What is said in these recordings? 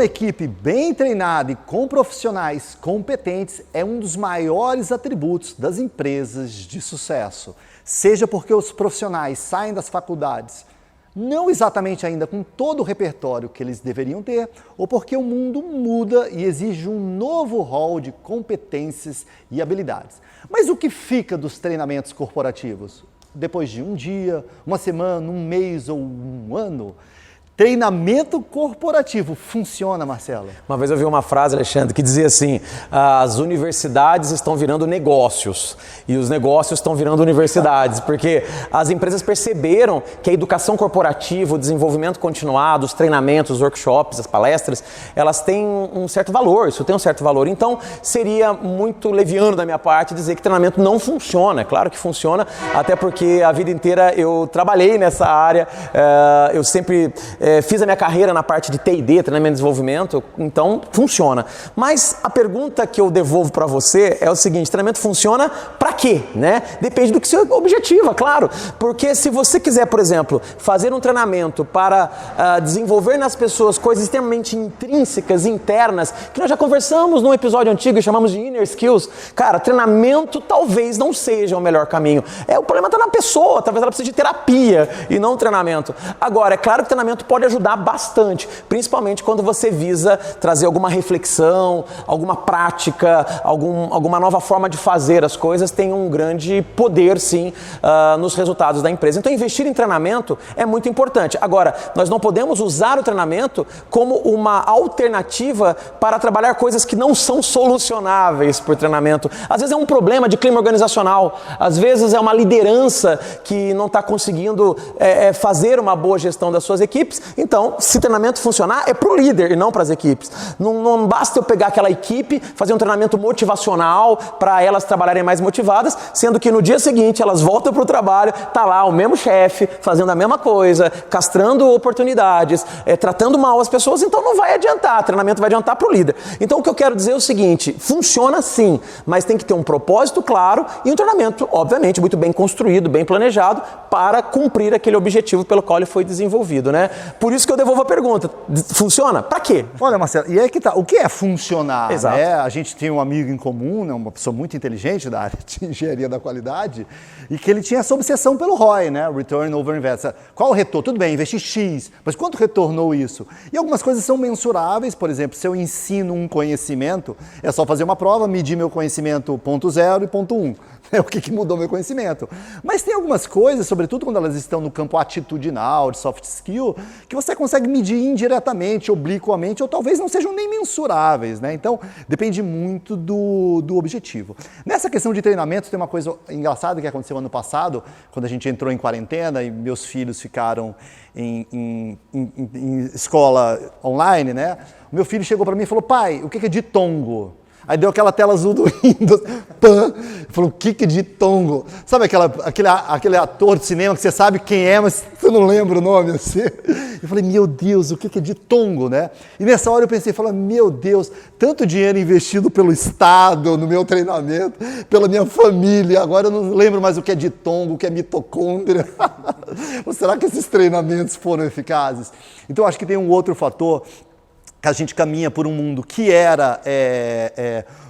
uma equipe bem treinada e com profissionais competentes é um dos maiores atributos das empresas de sucesso. Seja porque os profissionais saem das faculdades não exatamente ainda com todo o repertório que eles deveriam ter, ou porque o mundo muda e exige um novo rol de competências e habilidades. Mas o que fica dos treinamentos corporativos? Depois de um dia, uma semana, um mês ou um ano? Treinamento corporativo funciona, Marcelo? Uma vez eu vi uma frase, Alexandre, que dizia assim: as universidades estão virando negócios e os negócios estão virando universidades, porque as empresas perceberam que a educação corporativa, o desenvolvimento continuado, os treinamentos, os workshops, as palestras, elas têm um certo valor, isso tem um certo valor. Então, seria muito leviano da minha parte dizer que treinamento não funciona. É claro que funciona, até porque a vida inteira eu trabalhei nessa área, eu sempre fiz a minha carreira na parte de T&D, treinamento e desenvolvimento, então funciona. Mas a pergunta que eu devolvo para você é o seguinte: treinamento funciona para quê, né? Depende do que você objetiva, claro. Porque se você quiser, por exemplo, fazer um treinamento para desenvolver nas pessoas coisas extremamente intrínsecas, internas, que nós já conversamos num episódio antigo e chamamos de inner skills, cara, treinamento talvez não seja o melhor caminho. O problema está na pessoa, talvez ela precise de terapia e não treinamento. Agora, é claro que treinamento pode ajudar bastante, principalmente quando você visa trazer alguma reflexão, alguma prática, alguma nova forma de fazer as coisas, tem um grande poder, sim, nos resultados da empresa. Então, investir em treinamento é muito importante. Agora, nós não podemos usar o treinamento como uma alternativa para trabalhar coisas que não são solucionáveis por treinamento. Às vezes é um problema de clima organizacional, às vezes é uma liderança que não está conseguindo fazer uma boa gestão das suas equipes. Então, se treinamento funcionar, é para o líder e não para as equipes. Não basta eu pegar aquela equipe, fazer um treinamento motivacional para elas trabalharem mais motivadas, sendo que no dia seguinte elas voltam para o trabalho, tá lá o mesmo chefe, fazendo a mesma coisa, castrando oportunidades, tratando mal as pessoas, então não vai adiantar, treinamento vai adiantar para o líder. Então o que eu quero dizer é o seguinte: funciona sim, mas tem que ter um propósito claro e um treinamento, obviamente, muito bem construído, bem planejado, para cumprir aquele objetivo pelo qual ele foi desenvolvido, né? Por isso que eu devolvo a pergunta: funciona? Para quê? Olha, Marcelo, e aí que tá. O que é funcionar? Exato. Né? A gente tem um amigo em comum, né? Uma pessoa muito inteligente da área de engenharia da qualidade, e que ele tinha essa obsessão pelo ROI, né? Return over Investment. Qual o retorno? Tudo bem, investi X, mas quanto retornou isso? E algumas coisas são mensuráveis. Por exemplo, se eu ensino um conhecimento, é só fazer uma prova, medir meu conhecimento ponto 0 e ponto 1. O que mudou meu conhecimento. Mas tem algumas coisas, sobretudo quando elas estão no campo atitudinal, de soft skill, que você consegue medir indiretamente, obliquamente, ou talvez não sejam nem mensuráveis, né? Então, depende muito do objetivo. Nessa questão de treinamento, tem uma coisa engraçada que aconteceu ano passado, quando a gente entrou em quarentena e meus filhos ficaram em escola online, né? O meu filho chegou para mim e falou: pai, o que é ditongo? Aí deu aquela tela azul do Windows, pã, falou: o que é ditongo? Sabe aquele ator de cinema que você sabe quem é, mas você não lembra o nome assim? Eu falei: meu Deus, o que é ditongo, né? E nessa hora eu pensei, meu Deus, tanto dinheiro investido pelo Estado, no meu treinamento, pela minha família, agora eu não lembro mais o que é ditongo, o que é mitocôndria. Ou será que esses treinamentos foram eficazes? Então acho que tem um outro fator, que a gente caminha por um mundo que era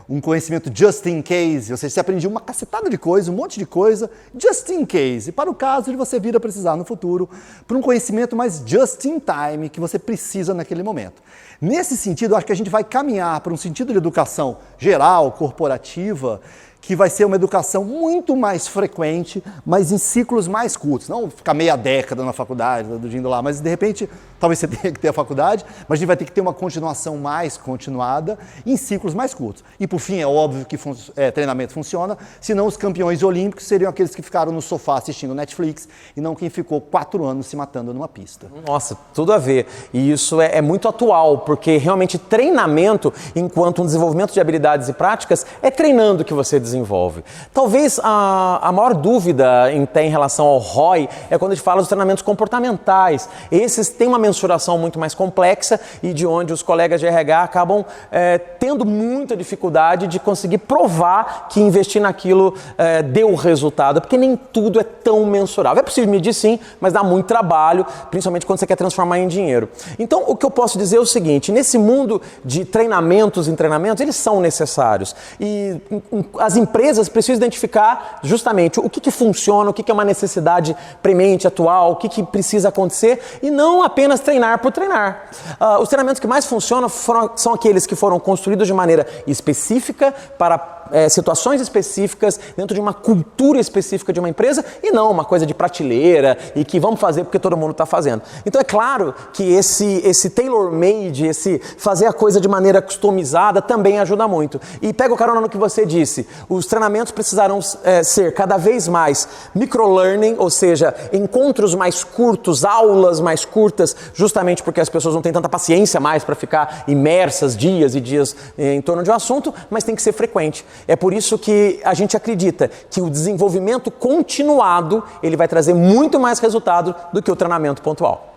um conhecimento just in case, ou seja, você aprendia uma cacetada de coisa, um monte de coisa, just in case, para o caso de você vir a precisar no futuro, para um conhecimento mais just in time, que você precisa naquele momento. Nesse sentido, acho que a gente vai caminhar para um sentido de educação geral, corporativa, que vai ser uma educação muito mais frequente, mas em ciclos mais curtos. Não ficar meia década na faculdade, indo lá, mas de repente, talvez você tenha que ter a faculdade, mas a gente vai ter que ter uma continuação mais continuada em ciclos mais curtos. E por fim, é óbvio que treinamento funciona, senão os campeões olímpicos seriam aqueles que ficaram no sofá assistindo Netflix e não quem ficou 4 anos se matando numa pista. Nossa, tudo a ver. E isso é muito atual, porque realmente treinamento, enquanto um desenvolvimento de habilidades e práticas, é treinando que você desenvolve. desenvolve. Talvez a maior dúvida em relação ao ROI é quando a gente fala dos treinamentos comportamentais. Esses têm uma mensuração muito mais complexa e de onde os colegas de RH acabam tendo muita dificuldade de conseguir provar que investir naquilo deu resultado, porque nem tudo é tão mensurável. É possível medir sim, mas dá muito trabalho, principalmente quando você quer transformar em dinheiro. Então, o que eu posso dizer é o seguinte, nesse mundo de treinamentos em treinamentos, eles são necessários. E as empresas precisam identificar justamente o que funciona, o que é uma necessidade premente, atual, o que precisa acontecer e não apenas treinar por treinar. Os treinamentos que mais funcionam são aqueles que foram construídos de maneira específica para situações específicas dentro de uma cultura específica de uma empresa e não uma coisa de prateleira e que vamos fazer porque todo mundo está fazendo. Então é claro que esse tailor-made, esse fazer a coisa de maneira customizada também ajuda muito. E pega o carona no que você disse, os treinamentos precisarão ser cada vez mais microlearning, ou seja, encontros mais curtos, aulas mais curtas, justamente porque as pessoas não têm tanta paciência mais para ficar imersas dias e dias em torno de um assunto, mas tem que ser frequente. É por isso que a gente acredita que o desenvolvimento continuado ele vai trazer muito mais resultado do que o treinamento pontual.